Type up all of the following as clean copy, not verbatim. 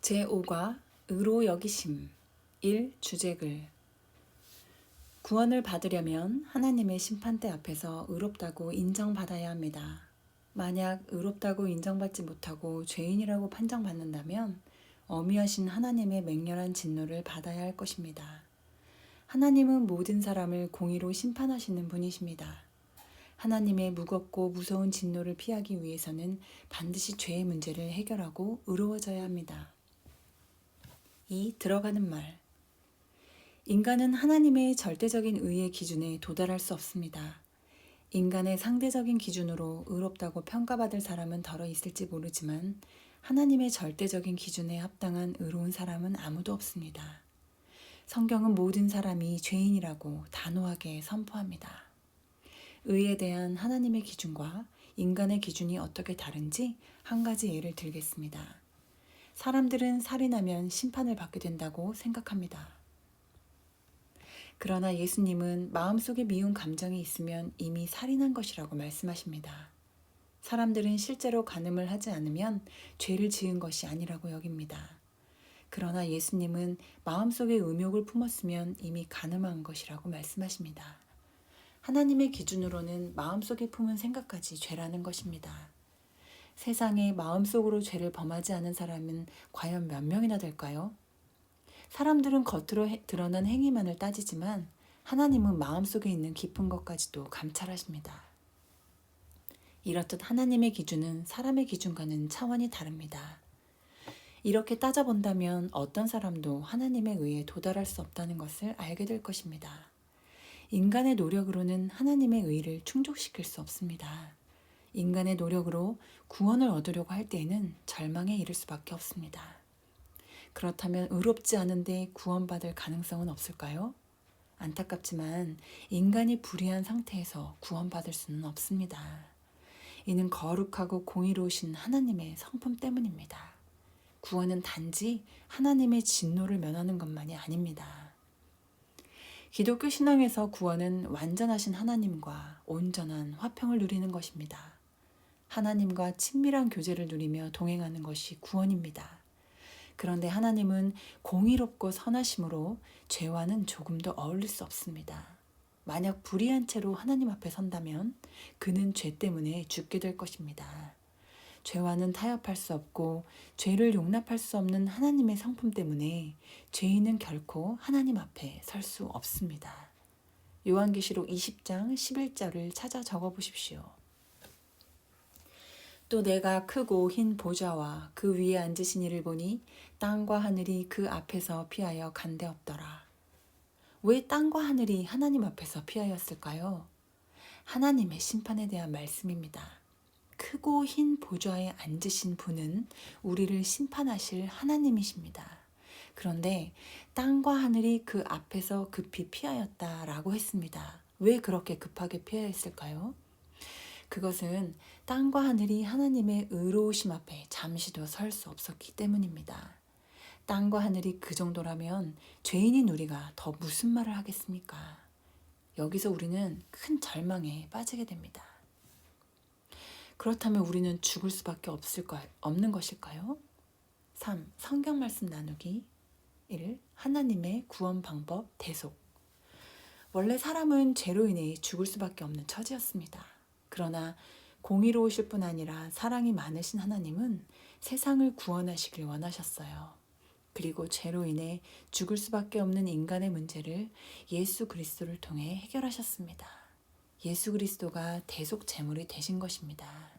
제5과 의로 여기심 1. 주제글 구원을 받으려면 하나님의 심판대 앞에서 의롭다고 인정받아야 합니다. 만약 의롭다고 인정받지 못하고 죄인이라고 판정받는다면 어미하신 하나님의 맹렬한 진노를 받아야 할 것입니다. 하나님은 모든 사람을 공의로 심판하시는 분이십니다. 하나님의 무겁고 무서운 진노를 피하기 위해서는 반드시 죄의 문제를 해결하고 의로워져야 합니다. 2. 들어가는 말. 인간은 하나님의 절대적인 의의 기준에 도달할 수 없습니다. 인간의 상대적인 기준으로 의롭다고 평가받을 사람은 덜어 있을지 모르지만 하나님의 절대적인 기준에 합당한 의로운 사람은 아무도 없습니다. 성경은 모든 사람이 죄인이라고 단호하게 선포합니다. 의에 대한 하나님의 기준과 인간의 기준이 어떻게 다른지 한 가지 예를 들겠습니다. 사람들은 살인하면 심판을 받게 된다고 생각합니다. 그러나 예수님은 마음속에 미운 감정이 있으면 이미 살인한 것이라고 말씀하십니다. 사람들은 실제로 간음을 하지 않으면 죄를 지은 것이 아니라고 여깁니다. 그러나 예수님은 마음속에 음욕을 품었으면 이미 간음한 것이라고 말씀하십니다. 하나님의 기준으로는 마음속에 품은 생각까지 죄라는 것입니다. 세상에 마음속으로 죄를 범하지 않은 사람은 과연 몇 명이나 될까요? 사람들은 겉으로 드러난 행위만을 따지지만 하나님은 마음속에 있는 깊은 것까지도 감찰하십니다. 이렇듯 하나님의 기준은 사람의 기준과는 차원이 다릅니다. 이렇게 따져본다면 어떤 사람도 하나님의 의에 도달할 수 없다는 것을 알게 될 것입니다. 인간의 노력으로는 하나님의 의를 충족시킬 수 없습니다. 인간의 노력으로 구원을 얻으려고 할 때에는 절망에 이를 수밖에 없습니다. 그렇다면 의롭지 않은데 구원받을 가능성은 없을까요? 안타깝지만 인간이 불의한 상태에서 구원받을 수는 없습니다. 이는 거룩하고 공의로우신 하나님의 성품 때문입니다. 구원은 단지 하나님의 진노를 면하는 것만이 아닙니다. 기독교 신앙에서 구원은 완전하신 하나님과 온전한 화평을 누리는 것입니다. 하나님과 친밀한 교제를 누리며 동행하는 것이 구원입니다. 그런데 하나님은 공의롭고 선하심으로 죄와는 조금도 어울릴 수 없습니다. 만약 불의한 채로 하나님 앞에 선다면 그는 죄 때문에 죽게 될 것입니다. 죄와는 타협할 수 없고 죄를 용납할 수 없는 하나님의 성품 때문에 죄인은 결코 하나님 앞에 설 수 없습니다. 요한계시록 20장 11절을 찾아 적어 보십시오. 또 내가 크고 흰 보좌와 그 위에 앉으신 이를 보니 땅과 하늘이 그 앞에서 피하여 간데 없더라. 왜 땅과 하늘이 하나님 앞에서 피하였을까요? 하나님의 심판에 대한 말씀입니다. 크고 흰 보좌에 앉으신 분은 우리를 심판하실 하나님이십니다. 그런데 땅과 하늘이 그 앞에서 급히 피하였다라고 했습니다. 왜 그렇게 급하게 피하였을까요? 그것은 땅과 하늘이 하나님의 의로우심 앞에 잠시도 설 수 없었기 때문입니다. 땅과 하늘이 그 정도라면 죄인인 우리가 더 무슨 말을 하겠습니까? 여기서 우리는 큰 절망에 빠지게 됩니다. 그렇다면 우리는 죽을 수밖에 없는 것일까요? 3. 성경 말씀 나누기 1. 하나님의 구원 방법 대속. 원래 사람은 죄로 인해 죽을 수밖에 없는 처지였습니다. 그러나 공의로우실 뿐 아니라 사랑이 많으신 하나님은 세상을 구원하시길 원하셨어요. 그리고 죄로 인해 죽을 수밖에 없는 인간의 문제를 예수 그리스도를 통해 해결하셨습니다. 예수 그리스도가 대속 제물이 되신 것입니다.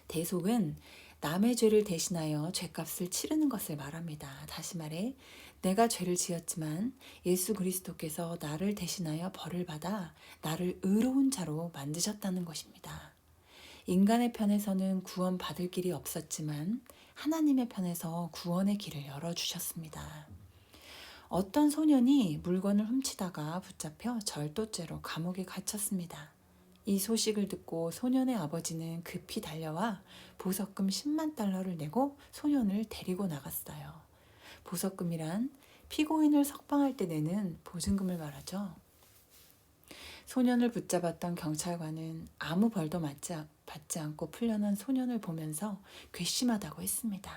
대속은 남의 죄를 대신하여 죄값을 치르는 것을 말합니다. 다시 말해 내가 죄를 지었지만 예수 그리스도께서 나를 대신하여 벌을 받아 나를 의로운 자로 만드셨다는 것입니다. 인간의 편에서는 구원받을 길이 없었지만 하나님의 편에서 구원의 길을 열어주셨습니다. 어떤 소년이 물건을 훔치다가 붙잡혀 절도죄로 감옥에 갇혔습니다. 이 소식을 듣고 소년의 아버지는 급히 달려와 보석금 10만 달러를 내고 소년을 데리고 나갔어요. 보석금이란 피고인을 석방할 때 내는 보증금을 말하죠. 소년을 붙잡았던 경찰관은 아무 벌도 받지 않고 풀려난 소년을 보면서 괘씸하다고 했습니다.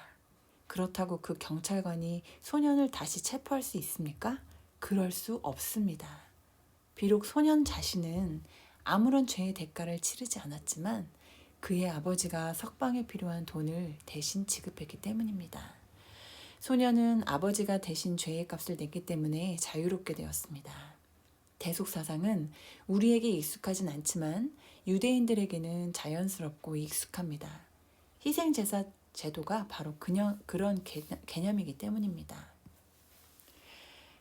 그렇다고 그 경찰관이 소년을 다시 체포할 수 있습니까? 그럴 수 없습니다. 비록 소년 자신은 아무런 죄의 대가를 치르지 않았지만 그의 아버지가 석방에 필요한 돈을 대신 지급했기 때문입니다. 소년은 아버지가 대신 죄의 값을 냈기 때문에 자유롭게 되었습니다. 대속사상은 우리에게 익숙하진 않지만 유대인들에게는 자연스럽고 익숙합니다. 희생제사 제도가 바로 그런 개념이기 때문입니다.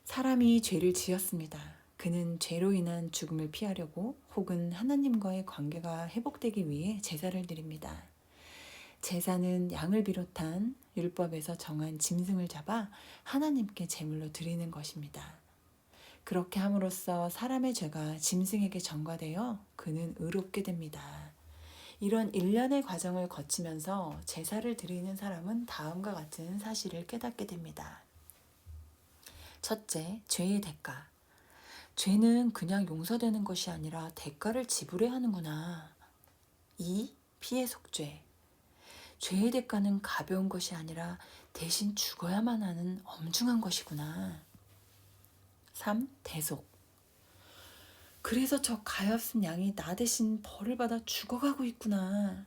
사람이 죄를 지었습니다. 그는 죄로 인한 죽음을 피하려고 혹은 하나님과의 관계가 회복되기 위해 제사를 드립니다. 제사는 양을 비롯한 율법에서 정한 짐승을 잡아 하나님께 제물로 드리는 것입니다. 그렇게 함으로써 사람의 죄가 짐승에게 전가되어 그는 의롭게 됩니다. 이런 일련의 과정을 거치면서 제사를 드리는 사람은 다음과 같은 사실을 깨닫게 됩니다. 첫째, 죄의 대가. 죄는 그냥 용서되는 것이 아니라 대가를 지불해야 하는구나. 2. 피해 속죄. 죄의 대가는 가벼운 것이 아니라 대신 죽어야만 하는 엄중한 것이구나. 3. 대속. 그래서 저 가엾은 양이 나 대신 벌을 받아 죽어가고 있구나.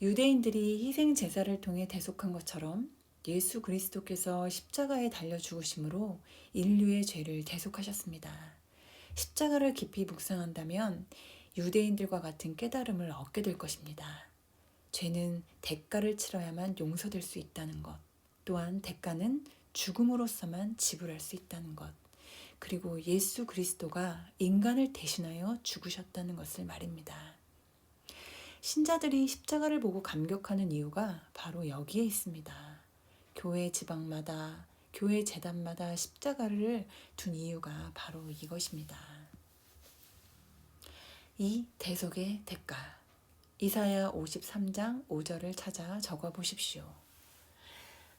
유대인들이 희생 제사를 통해 대속한 것처럼 예수 그리스도께서 십자가에 달려 죽으심으로 인류의 죄를 대속하셨습니다. 십자가를 깊이 묵상한다면 유대인들과 같은 깨달음을 얻게 될 것입니다. 죄는 대가를 치러야만 용서될 수 있다는 것, 또한 대가는 죽음으로서만 지불할 수 있다는 것, 그리고 예수 그리스도가 인간을 대신하여 죽으셨다는 것을 말입니다. 신자들이 십자가를 보고 감격하는 이유가 바로 여기에 있습니다. 교회 지방마다, 교회 재단마다 십자가를 둔 이유가 바로 이것입니다. 이 대속의 대가. 이사야 53장 5절을 찾아 적어 보십시오.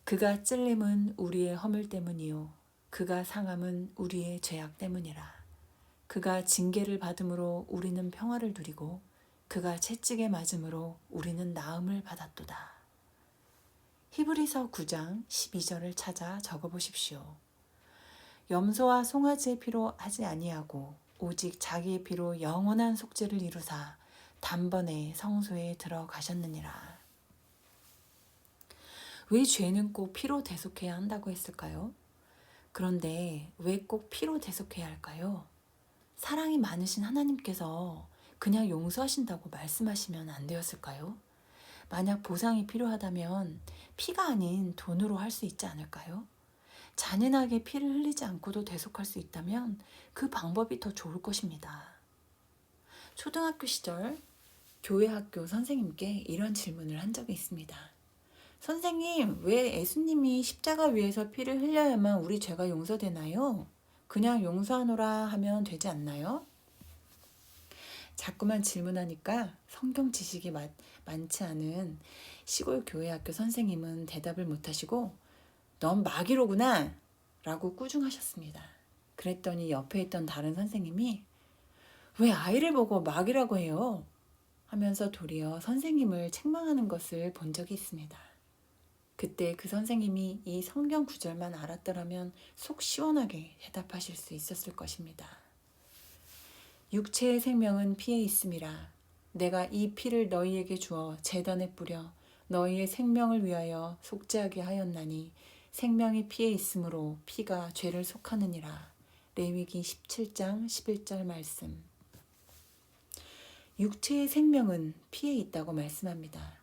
그가 찔림은 우리의 허물 때문이요 그가 상함은 우리의 죄악 때문이라. 그가 징계를 받음으로 우리는 평화를 누리고 그가 채찍에 맞음으로 우리는 나음을 받았도다. 히브리서 9장 12절을 찾아 적어 보십시오. 염소와 송아지의 피로 하지 아니하고 오직 자기의 피로 영원한 속죄를 이루사 단번에 성소에 들어가셨느니라. 왜 죄는 꼭 피로 대속해야 한다고 했을까요? 그런데 왜 꼭 피로 대속해야 할까요? 사랑이 많으신 하나님께서 그냥 용서하신다고 말씀하시면 안 되었을까요? 만약 보상이 필요하다면 피가 아닌 돈으로 할 수 있지 않을까요? 잔인하게 피를 흘리지 않고도 대속할 수 있다면 그 방법이 더 좋을 것입니다. 초등학교 시절 교회 학교 선생님께 이런 질문을 한 적이 있습니다. 선생님, 왜 예수님이 십자가 위에서 피를 흘려야만 우리 죄가 용서되나요? 그냥 용서하노라 하면 되지 않나요? 자꾸만 질문하니까 성경 지식이 많지 않은 시골 교회 학교 선생님은 대답을 못하시고 넌 마귀로구나 라고 꾸중하셨습니다. 그랬더니 옆에 있던 다른 선생님이 왜 아이를 보고 마귀라고 해요? 하면서 도리어 선생님을 책망하는 것을 본 적이 있습니다. 그때 그 선생님이 이 성경 구절만 알았더라면 속 시원하게 대답하실 수 있었을 것입니다. 육체의 생명은 피에 있음이라. 내가 이 피를 너희에게 주어 제단에 뿌려 너희의 생명을 위하여 속죄하게 하였나니 생명이 피에 있으므로 피가 죄를 속하느니라. 레위기 17장 11절 말씀. 육체의 생명은 피에 있다고 말씀합니다.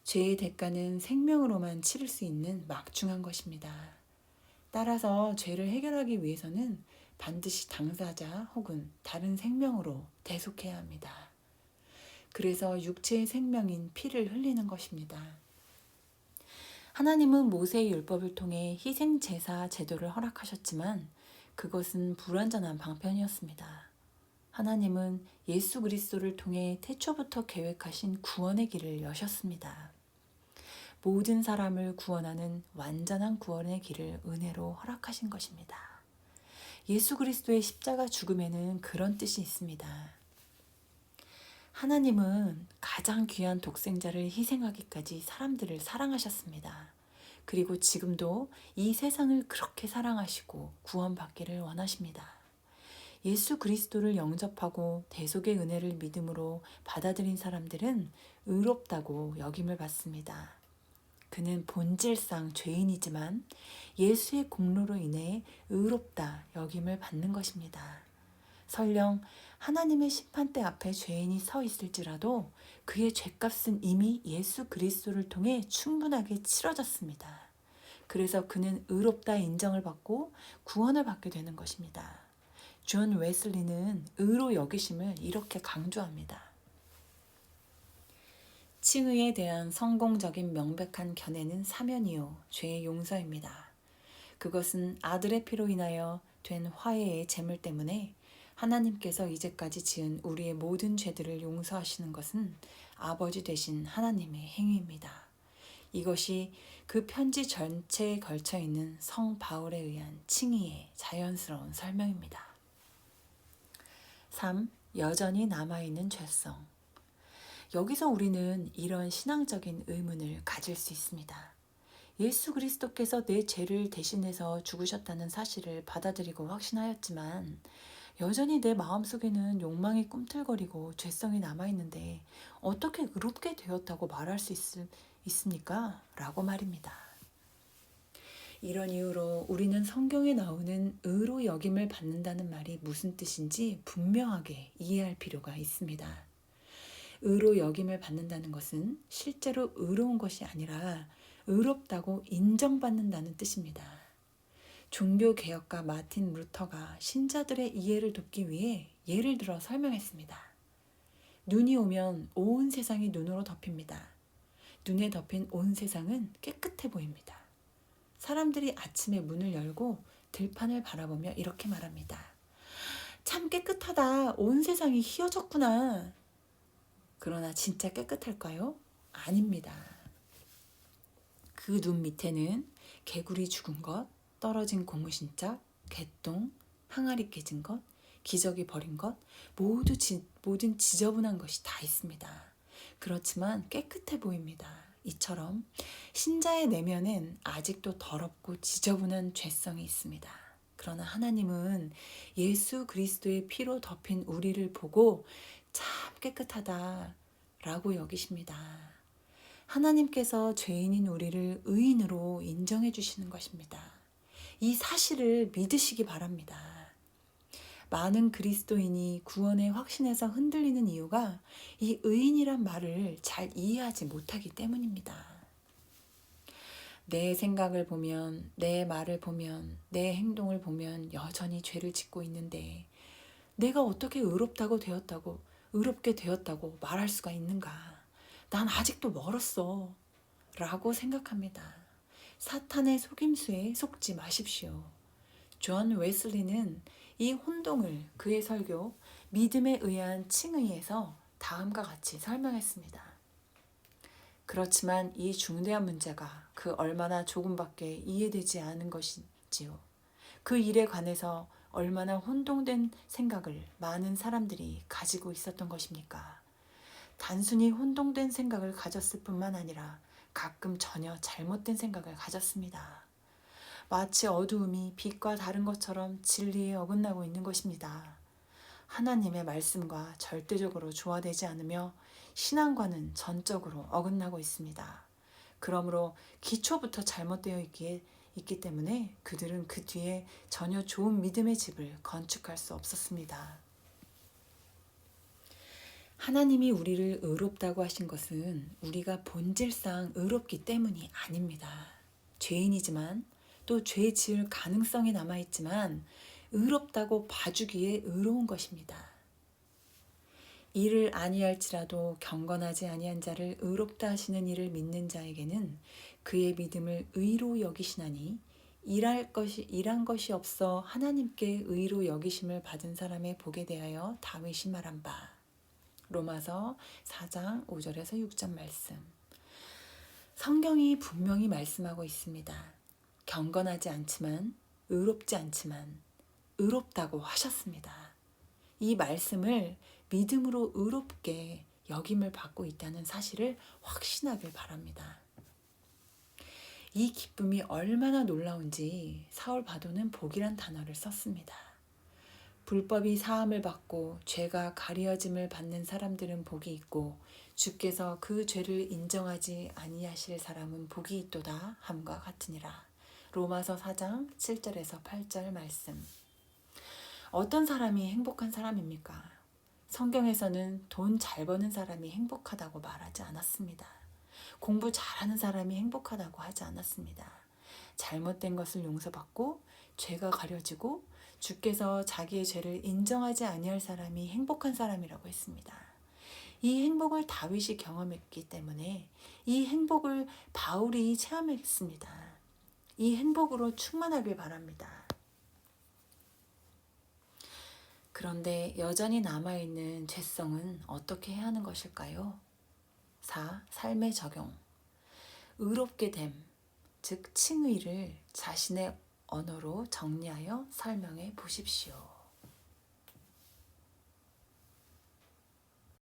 죄의 대가는 생명으로만 치를 수 있는 막중한 것입니다. 따라서 죄를 해결하기 위해서는 반드시 당사자 혹은 다른 생명으로 대속해야 합니다. 그래서 육체의 생명인 피를 흘리는 것입니다. 하나님은 모세의 율법을 통해 희생 제사 제도를 허락하셨지만 그것은 불완전한 방편이었습니다. 하나님은 예수 그리스도를 통해 태초부터 계획하신 구원의 길을 여셨습니다. 모든 사람을 구원하는 완전한 구원의 길을 은혜로 허락하신 것입니다. 예수 그리스도의 십자가 죽음에는 그런 뜻이 있습니다. 하나님은 가장 귀한 독생자를 희생하기까지 사람들을 사랑하셨습니다. 그리고 지금도 이 세상을 그렇게 사랑하시고 구원받기를 원하십니다. 예수 그리스도를 영접하고 대속의 은혜를 믿음으로 받아들인 사람들은 의롭다고 여김을 받습니다. 그는 본질상 죄인이지만 예수의 공로로 인해 의롭다 여김을 받는 것입니다. 설령 하나님의 심판대 앞에 죄인이 서 있을지라도 그의 죄값은 이미 예수 그리스도를 통해 충분하게 치러졌습니다. 그래서 그는 의롭다 인정을 받고 구원을 받게 되는 것입니다. 존 웨슬리는 의로 여기심을 이렇게 강조합니다. 칭의에 대한 성공적인 명백한 견해는 사면이요 죄의 용서입니다. 그것은 아들의 피로 인하여 된 화해의 제물 때문에 하나님께서 이제까지 지은 우리의 모든 죄들을 용서하시는 것은 아버지 되신 하나님의 행위입니다. 이것이 그 편지 전체에 걸쳐 있는 성 바울에 의한 칭의의 자연스러운 설명입니다. 3. 여전히 남아있는 죄성. 여기서 우리는 이런 신앙적인 의문을 가질 수 있습니다. 예수 그리스도께서 내 죄를 대신해서 죽으셨다는 사실을 받아들이고 확신하였지만 여전히 내 마음속에는 욕망이 꿈틀거리고 죄성이 남아있는데 어떻게 의롭게 되었다고 말할 수 있습니까? 라고 말입니다. 이런 이유로 우리는 성경에 나오는 의로 여김을 받는다는 말이 무슨 뜻인지 분명하게 이해할 필요가 있습니다. 의로 여김을 받는다는 것은 실제로 의로운 것이 아니라 의롭다고 인정받는다는 뜻입니다. 종교개혁가 마틴 루터가 신자들의 이해를 돕기 위해 예를 들어 설명했습니다. 눈이 오면 온 세상이 눈으로 덮입니다. 눈에 덮인 온 세상은 깨끗해 보입니다. 사람들이 아침에 문을 열고 들판을 바라보며 이렇게 말합니다. 참 깨끗하다. 온 세상이 희어졌구나. 그러나 진짜 깨끗할까요? 아닙니다. 그 눈 밑에는 개구리 죽은 것, 떨어진 고무신짝, 개똥, 항아리 깨진 것, 기저귀 버린 것, 모든 지저분한 것이 다 있습니다. 그렇지만 깨끗해 보입니다. 이처럼 신자의 내면엔 아직도 더럽고 지저분한 죄성이 있습니다. 그러나 하나님은 예수 그리스도의 피로 덮인 우리를 보고 참 깨끗하다 라고 여기십니다. 하나님께서 죄인인 우리를 의인으로 인정해 주시는 것입니다. 이 사실을 믿으시기 바랍니다. 많은 그리스도인이 구원의 확신에서 흔들리는 이유가 이 의인이란 말을 잘 이해하지 못하기 때문입니다. 내 생각을 보면, 내 말을 보면, 내 행동을 보면 여전히 죄를 짓고 있는데 내가 어떻게 의롭게 되었다고 말할 수가 있는가? 난 아직도 멀었어. 라고 생각합니다. 사탄의 속임수에 속지 마십시오. 존 웨슬리는 이 혼동을 그의 설교 믿음에 의한 칭의에서 다음과 같이 설명했습니다. 그렇지만 이 중대한 문제가 그 얼마나 조금밖에 이해되지 않은 것인지요. 그 일에 관해서 얼마나 혼동된 생각을 많은 사람들이 가지고 있었던 것입니까? 단순히 혼동된 생각을 가졌을 뿐만 아니라 가끔 전혀 잘못된 생각을 가졌습니다. 마치 어두움이 빛과 다른 것처럼 진리에 어긋나고 있는 것입니다. 하나님의 말씀과 절대적으로 조화되지 않으며 신앙과는 전적으로 어긋나고 있습니다. 그러므로 기초부터 잘못되어 있기 때문에 그들은 그 뒤에 전혀 좋은 믿음의 집을 건축할 수 없었습니다. 하나님이 우리를 의롭다고 하신 것은 우리가 본질상 의롭기 때문이 아닙니다. 죄인이지만 또 죄 지을 가능성이 남아있지만 의롭다고 봐주기에 의로운 것입니다. 이를 아니할지라도 경건하지 아니한 자를 의롭다 하시는 이를 믿는 자에게는 그의 믿음을 의로 여기시나니 일한 것이 없어 하나님께 의로 여기심을 받은 사람의 복에 대하여 다윗이 말한 바. 로마서 4장 5절에서 6절 말씀. 성경이 분명히 말씀하고 있습니다. 경건하지 않지만, 의롭지 않지만 의롭다고 하셨습니다. 이 말씀을 믿음으로 의롭게 여김을 받고 있다는 사실을 확신하길 바랍니다. 이 기쁨이 얼마나 놀라운지 사울 바도는 복이란 단어를 썼습니다. 불법이 사함을 받고 죄가 가려짐을 받는 사람들은 복이 있고 주께서 그 죄를 인정하지 아니하실 사람은 복이 있도다 함과 같으니라. 로마서 4장 7절에서 8절 말씀. 어떤 사람이 행복한 사람입니까? 성경에서는 돈 잘 버는 사람이 행복하다고 말하지 않았습니다. 공부 잘하는 사람이 행복하다고 하지 않았습니다. 잘못된 것을 용서받고 죄가 가려지고 주께서 자기의 죄를 인정하지 아니할 사람이 행복한 사람이라고 했습니다. 이 행복을 다윗이 경험했기 때문에 이 행복을 바울이 체험했습니다. 이 행복으로 충만하길 바랍니다. 그런데 여전히 남아있는 죄성은 어떻게 해야 하는 것일까요? 4. 삶의 적용. 의롭게 됨, 즉 칭의를 자신의 언어로 정리하여 설명해 보십시오.